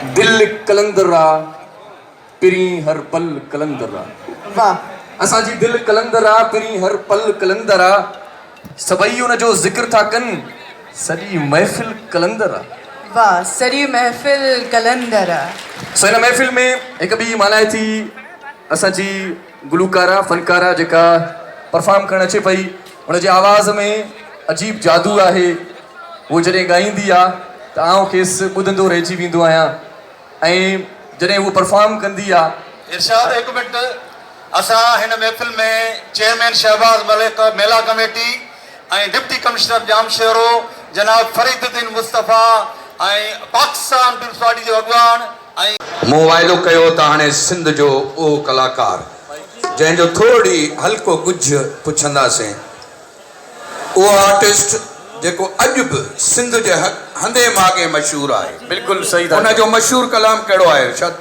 दिल कलंदरा पिरी हर पल कलंदरा। वाह असांजी दिल कलंदरा पिरी हर पल कलंदरा। सभई उन जो ज़िक्र था कनि सॼी महफ़िल कलंदरा। वाह सॼी महफ़िल कलंदरा। सो हिन महफ़िल में हिकु ॿी माना थी असांजी गुलकारा फनकारा जेका परफॉर्म करणु अचे पई, हुनजे आवाज़ में अजीब जादू आहे। उहो जॾहिं ॻाईंदी आहे त आउं खेसि ॿुधंदो रहिजी वेंदो आहियां ऐं जॾहिं उहो परफॉर्म कंदी आहे। इरशाद हिकु मिनट, असां हिन महफ़िल में चेयरमैन शहबाज़ मलिक मेला कमेटी ऐं डिप्टी कमिश्नर जामशेरो जनाब फरीदुद्दीन मुस्तफ़ा ऐं पाकिस्तान पीपल्स पार्टी जो अॻवान ऐं मूं वाइदो कयो त हाणे सिंध जो उहो कलाकार जंहिंजो थोरी हल्को कुझु पुछंदासीं, उहो आर्टिस्ट जेको अॼु बि सिंध जे हंधे मागे मशहूरु आहे। बिल्कुलु सही था हुनजो मशहूरु कलाम कहिड़ो आहे इरशाद?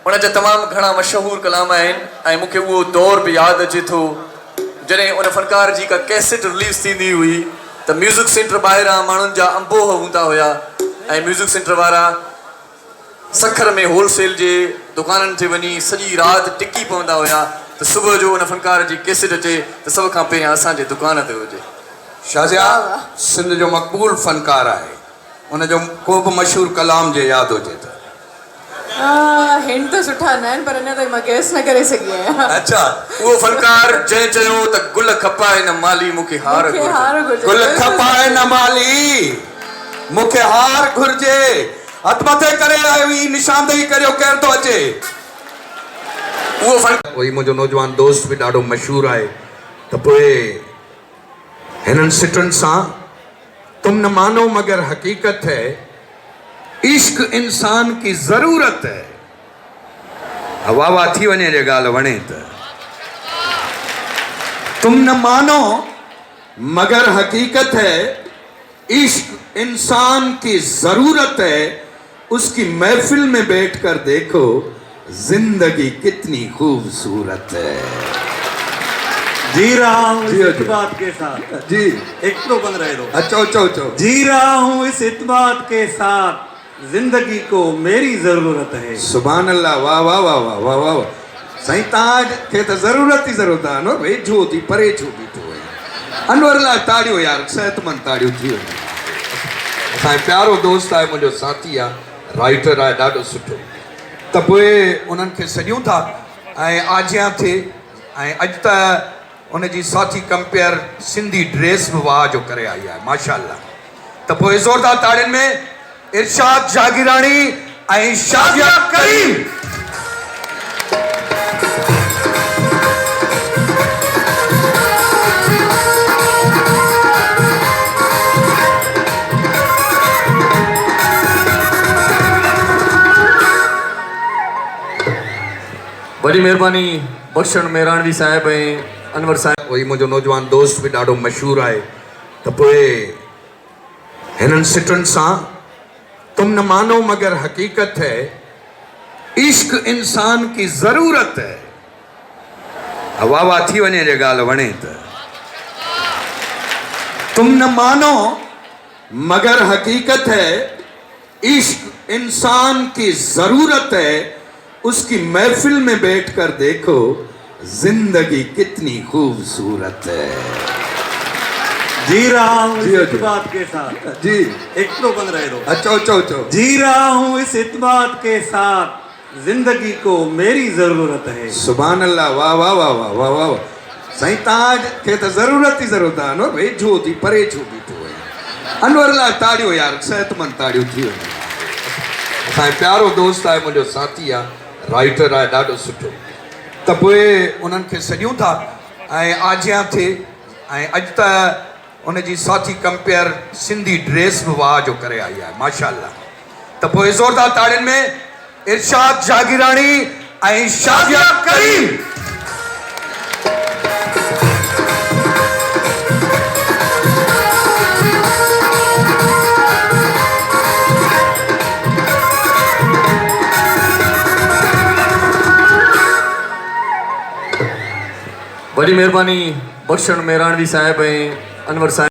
हुनजा तमामु घणा मशहूरु कलाम आहिनि ऐं मूंखे उहो दौर बि यादि अचे थो जॾहिं उन फनकार जी का कैसेट रिलीज़ थींदी हुई त म्यूज़िक सेंटर ॿाहिरां माण्हुनि जा अंबोह हूंदा हुया ऐं म्यूज़िक सेंटर वारा सखर में होलसेल जे दुकाननि ते वञी सॼी राति टिकी पवंदा हुया त सुबुह जो उन फनकार जी कैसेट अचे त सभ खां पहिरियां असांजे दुकान ते हुजे। शाज़िया सिंध जो मक़बूल फनकार आहे, हुनजो को बि मशहूरु कलाम जे यादि हुजे त? हिंट त सुठा न आहिनि पर अञा ताईं मां गेस न करे सघी आहियां। अच्छा, उहो फनकार जंहिं चयो त गुल खपाए न माली मूंखे हार घुरिजे। गुल खपाए न माली मूंखे हार घुरिजे। हथ मथे करे आई निशानदेही करियो केरु थो अचे। उहो फनकार वही मुंहिंजो नौजवान दोस्त बि ॾाढो मशहूरु आहे त पोइ हिननि सिटुनि सां तुम न मानो मगर हकीकत है, इश्क इंसान की ज़रूरत है। वाह वाह थी वञे जे ॻाल्हि वणे त। तुम न मानो मगर हकीकत है, इश्क इंसान की ज़रूरत है, उसकी महफिल में बैठकर देखो जिंदगी कितनी खूबसूरत है। जी रहा हूँ इस इत्मीनान के साथ। जी एक तो बन रहे हो। अच्छा चो जी रहा हूँ इस इत्मीनान के साथ, जिंदगी को मेरी जरूरत है। सुभान अल्लाह। वाह वाह वाह वाह वाह वाह वाह। साईं तव्हांखे त ज़रूरत ई ज़रूरत आहे न, वेझो थी परे छो बीठो आहे। अनवर लाइ ताड़ियो यार, सेहतमंद ताड़ियूं थी वञे। असांजो प्यारो दोस्त आहे, मुंहिंजो साथी आहे, राइटर आहे ॾाढो सुठो। त पोइ उन्हनि खे सॾियूं था ऐं आजियां थिए ऐं अॼु त उनजी साथी कंपेयर सिंधी ड्रेस बि वाह जो करे आई आहे माशाअल्लाह। त पोइ ज़ोरदार ताड़ियुनि में इरशाद जागीरानी ऐं शाज़िया करीम। वॾी महिरबानी बख़्शण मेहरानवी साहिब ऐं अनवर साहिब। वही मुंहिंजो नौजवान दोस्त बि ॾाढो मशहूरु आहे त पोइ हिननि सिटुनि सां तुम न मानो मगर हकीकत है, इश्क इंसान की ज़रूरत है। वाह वाह थी वञे जे ॻाल्हि वणे त। तुम न मानो मगर हकीकत है, इश्क इंसान की ज़रूरत है, उसकी महफिल में बैठकर देखो जिंदगी कितनी खूबसूरत है। जी रहा हूँ इस इत्मीनान के साथ। जी एक तो बन रहे हो। अच्छा चो जी रहा हूँ इस इत्मीनान के साथ, जिंदगी को मेरी जरूरत है। सुभान अल्लाह। वाह वाह वाह वाह वाह वाह। साईं तव्हांखे त ज़रूरत ई ज़रूरत आहे न, वेझो थी परे छो बीठो आहे। अनवर लाइ ताड़ियो यार, सेहतमंद ताड़ियूं थी वञे। असांजो प्यारो दोस्त आहे, मुंहिंजो साथी आहे, राइटर आहे ॾाढो सुठो। त पोइ उन्हनि खे सॾियूं था ऐं आजियां थिए ऐं अॼु त उनजी साथी कंपेयर सिंधी ड्रेस बि वाह जो करे आई आहे माशाअल्लाह। त पोइ ज़ोरदार ताड़ियुनि में इरशाद जागीरानी ऐं शाज़िया करीम। वॾी महिरबानी बख़्शण मेहरानवी साहिब ऐं अनवर साहिब।